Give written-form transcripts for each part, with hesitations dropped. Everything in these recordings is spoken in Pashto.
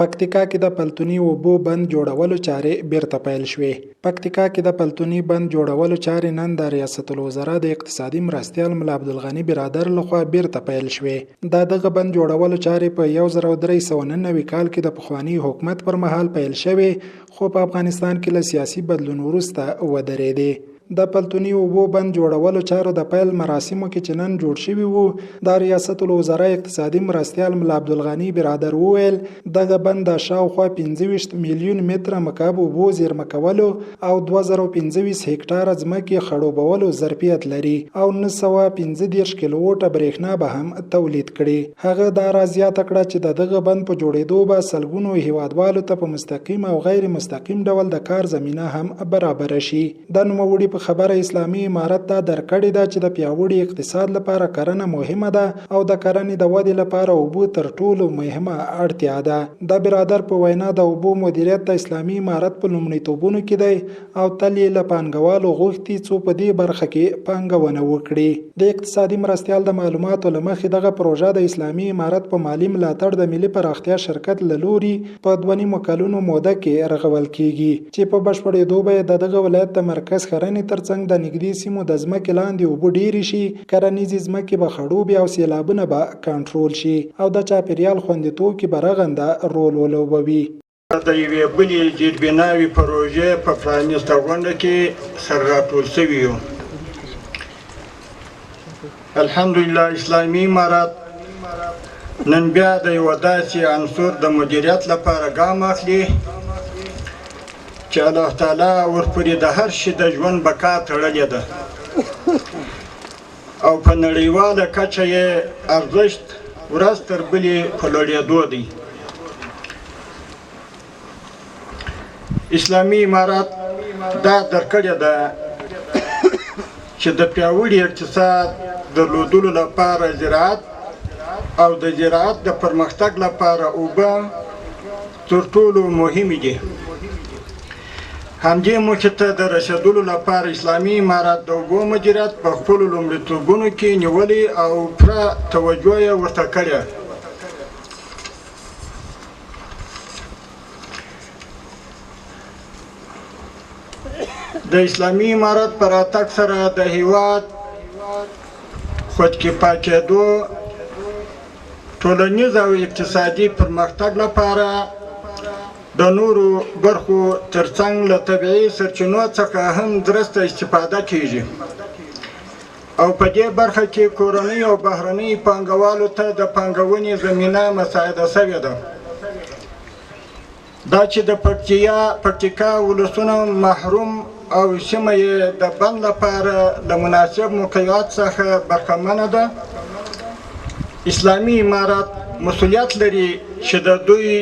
پکتیکا کې د پلتوني اوبو بند جوړولو چارې بیرته پیل شوې. پکتیکا کې د پلتوني بند جوړولو چارې نن د ریاست الوزرا د اقتصادي مرستیال ملا عبدالغني برادر لخوا بیرته پیل شوې. دغه بند جوړولو چارې په 1399 کال کې د پخواني حکومت پر مهال پیل شوې، خو په افغانستان کې له سیاسي بدلون وروسته ودرېدې. د پلتوني اوبو بند جوړولو چارو د پیل مراسمو کې چې نن جوړ شوي وو، د ریاست الوزرا اقتصادي مرستیال ملا عبدالغني برادر وویل دغه بند د شاوخوا 25 میلیون متره مکعب اوبو زیرمه کولو او 2025 هکټاره ځمکې خړوبولو ظرفیت لري او 915 کیلووټه برېښنا به هم تولید کړي. هغه دا راز زیاته کړه چې دغه بند په جوړېدو به سلګونو هیوادوالو ته په مستقیم او غیر مستقیم ډول د کار زمینه هم برابر شي. د نوموړي په خبره اسلامي امارت ته درکړې ده چې د پیاوړي اقتصاد لپاره کرنه مهمه ده او د کرنې د ودې لپاره اوبو تر ټولو مهمه اړتیا ده. د برادر په وینا د اوبو مدیریت د اسلامي امارت په لومړیتوبونو کې دی او تل یې له پانګوالو غوښتي څو په دې برخه کې پانګونه وکړي. د اقتصادي مرستیال د معلوماتو له مخې دغه پروژه د اسلامي امارت په مالی ملاتړ د ملي پراختیا شرکت له لوري په 2 کلونو موده کې رغول کیږي چې په بشپړېدو به دغه ولایت د مرکز کرنې ترڅنګ د نږدې سیمو د ځمکې لاندې اوبه ډېرې شي، کرنیزې ځمکې به خړوبې او سیلابونه به کنټرول شي او د چاپیریال خوندیتوب کې به رغنده رول ولوبوي. د یوې بلې جربیناوي پروژې په پرانیسته غونډه کې سره راټول شوي یو. الحمدلله اسلامي امارت نن بیا د یوه داسې عنصر د مدیریت لپاره ګام اخلي چې الله تعالی ورپورې د هر شي د ژوند بقا تړلې ده او په نړیواله کچه یې ارزښت ورځ تر بلې په لوړېدو دی. اسلامي امارت دا درکړې ده چې د پیاوړي اقتصاد درلودلو لپاره زراعت او د زراعت د پرمختګ لپاره اوبه تر ټولو مهمې دي. همدې موخې ته د رسېدلو لپاره اسلامي امارت د اوبو مدیریت په خپلو لومړیتوبونو کې نیولي او پوره توجه یې ورته کړې. د اسلامي امارت په راتګ سره د هیواد خودکفا کېدو، ټولنیز او اقتصادي پرمختګ لپاره د نورو برخو ترڅنګ له طبیعي سرچینو څخه هم درسته استفاده کیږي او په دې برخه کې کورنۍ او بهرنۍ پانګوالو ته د پانګونې زمینه مساعده شوې ده. دا چې د پکتیکا ولسونه محروم او سیمه یې د بند لپاره له مناسب موقعیت څخه برخمنه ده. اسلامي امارت مسؤلیت لري چې د دوی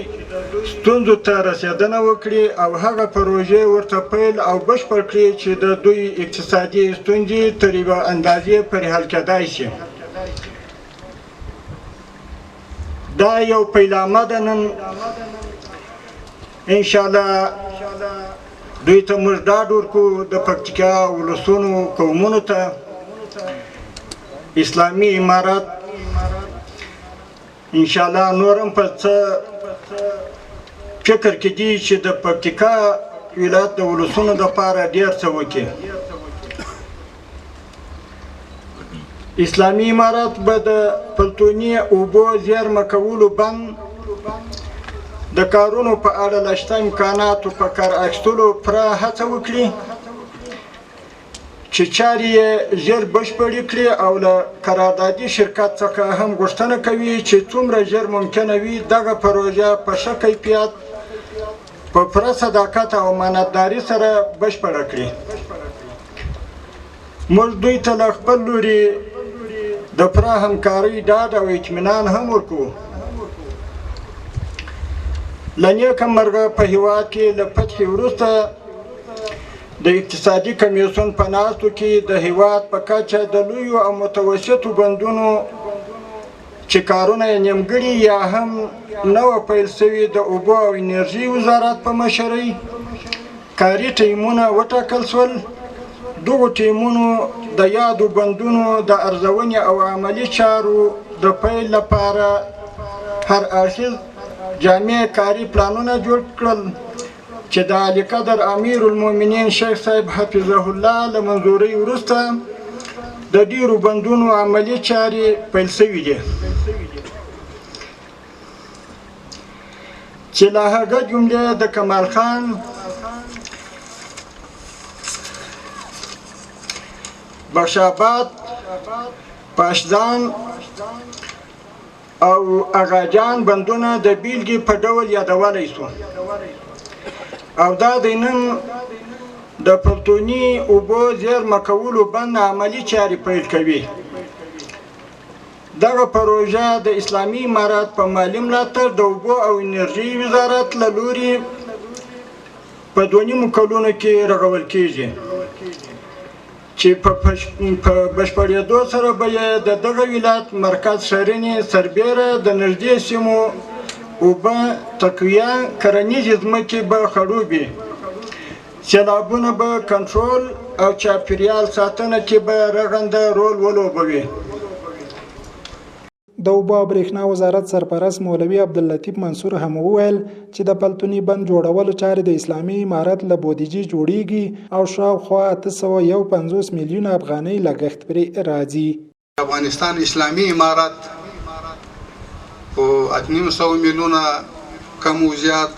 ستونزو ته رسیدنه وکړي او هغه پروژې ورته پیل او بشپړ کړي چې د دوی اقتصادي ستونزې تر یوه اندازې پورې حل کېدای شي. دا یو پیلامه ده. نن انشاءالله دوی ته موږ ډاډ ورکوو، د پکتیکا ولسونو قومونو ته اسلامي امارت انشاءالله نور هم په څه فکر کې دي چې د پکتیکا ولایت د ولسونو دپاره ډېر څه وکړي. اسلامي امارت به د پلتوني اوبو زیرمه کولو بند د کارونو په اړه له شته امکاناتو په کار اخیستلو پوره هڅه وکړي چې چارې یې ژر بشپړې کړي او له قراردادي شرکت څخه هم غوښتنه کوي چې څومره ژر ممکنه وي دغه پروژه په ښه کیفیت په پوره صداقت او امانتداري سره بشپړه کړي. موږ دوی ته له خپل لوري د پوره همکارۍ ډاډ او اطمینان هم ورکوو. له نیکه مرغه په هیواد کې له فتحې وروسته د اقتصادي کمیسیون په ناستو کې د هیواد په کچه د لویو او متوسطو بندونو چې کارونه یې نیمګړي یا هم نه وه پیل سوي د اوبو او انرژي وزارت په مشرۍ کاري ټیمونه وټاکل شول. دغو ټیمونو د یادو بندونو د ارزونې او عملي چارو د پیل لپاره هر اړخیز جامع کاري پلانونه جوړ کړل چې د اعلی قدر امیر المؤمنین شیخ صاحب حفظه الله له منظورۍ وروسته د ډیرو بندونو عملي چارې پیل شوي دي چې له هغه جملې د کمال خان بخشاباد پاشدان او اغاجان بندونه د بیلګې په ډول یادولی شو او دا د نن د پلتوني اوبو زیرمه کولو بند عملي چارې پیل کوي دغه پروژه د اسلامي امارات په مالي ملاتړ د اوبو او انرژي وزارت له لوري په 2.5 کلونو کې رغول کیږي چې په بشپړېدو سره به یې د دغه ولایت مرکز ښرنې سربیره د نږدې سیمو اوبه تقویه کرنیزې ځمکې به خړوبې سیلابونه به کنټرول او چاپیریال ساتنه کې به رغنده رول ولوبوي د اوبو او برېښنا وزارت سرپرست مولوي عبداللطیف منصور هم وویل چې د پلتوني بند جوړولو چارې د اسلامي امارت له بودیجې جوړیږي او شاوخوا 851 میلیون افغانۍ لګښت پرې راځي. افغانستان اسلامي امارت په 800 میلیونه کم او زیات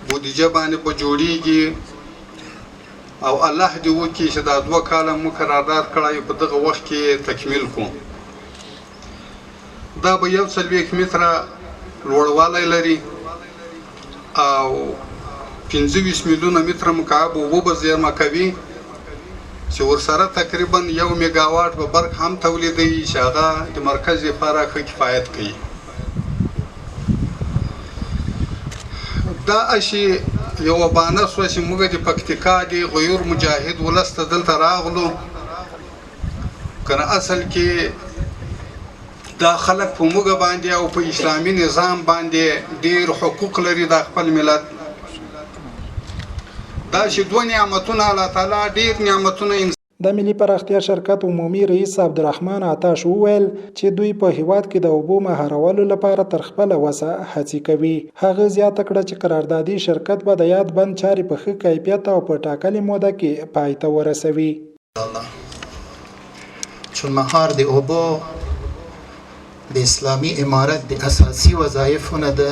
بودیجه باندې په جوړیږي او الله دې وکړي چې دا 2 کاله مو قرارداد کړی په دغه وخت کې تکمیل کوو. دا به 140 متره لوړوالی لري او 25 میلیونه متره مکعب اوبه به زیرمه کوي چې ورسره تقریبا 1 میګاواټ به برق هم تولیدوي چې هغه د مرکز لپاره ښه کفایت کوي. دا اشي یوه بانه شوه چې موږ د پکتیکا د غیور مجاهد ولس ته دلته راغلو که نه اصل کې دا خلک په موږ باندې او په اسلامي نظام باندې ډېر حقوق لري د خپل ملت دا چې 2 نعمتونه الله تعالی ډېر نعمتونه د ملي پراختیا شرکت عمومي رئیس عبدالرحمن عطاش وویل چې دوی په هیواد کې د اوبو مهارولو لپاره تر خپله وسه هڅې کوي. هغه زیاته کړه چې قراردادي شرکت به د یاد بند چارې په ښه کیفیت او په ټاکلې موده کې پای ته ورسوي. چون مهار د اوبو د اسلامي امارت د اساسي وظایفونه ده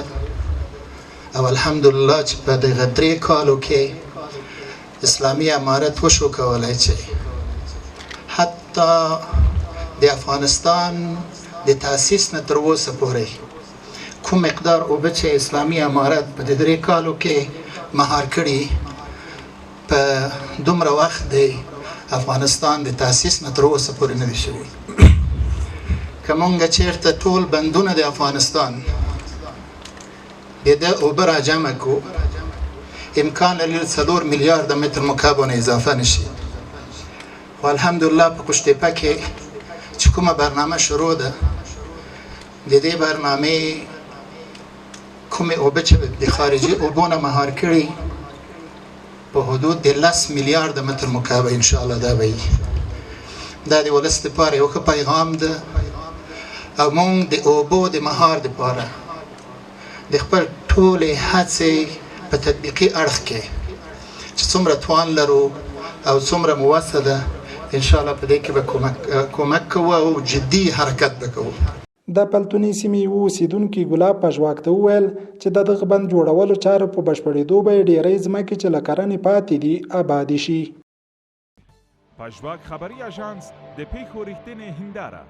او الحمدلله چې په دغه 3 کالو کې اسلامي امارت وشو کولای چې حتی د افغانستان د تاسیس نه تر اوسه پورې کوم مقدار اوبه چې اسلامي امارت په 3 کالو کې مهار کړي په دومره وخت د افغانستان د تاسیس نه تر اوسه پورې نه وي شوي. که مونږ چېرته ټول بندونه د افغانستان د ده اوبه راجمع کړو امکان لري 4 میلیارده متر مکعب نه اضافه نشي. خو الحمدلله په قشتېپه کې چې کومه برنامه شروع ده د دې برنامې کومې اوبه چې د خارجي اوبو نه مهار کړي په حدود د 10 میلیارده متر مکعب انشاءالله دا به وي. دا د ولس لپاره یو ښه پیغام ده او مونږ د اوبو د مهار دپاره د خپل ټولې هڅې په تطبیقي اړخ کې چې څومره توان لرو او څومره مو وسه ده انشاءالله په دې کې به کومک کوو او جدي حرکت به کوو. د پلتوني سیمې یو اوسېدونکي ګلاب پژواک ته وویل چې د دغه بند جوړولو چارو په بشپړېدو به یې ډېرې ځمکې چې له کرنې پاتې دي آبادې شي. پژواک خبري اژانس د پیښو رښتینې هنداره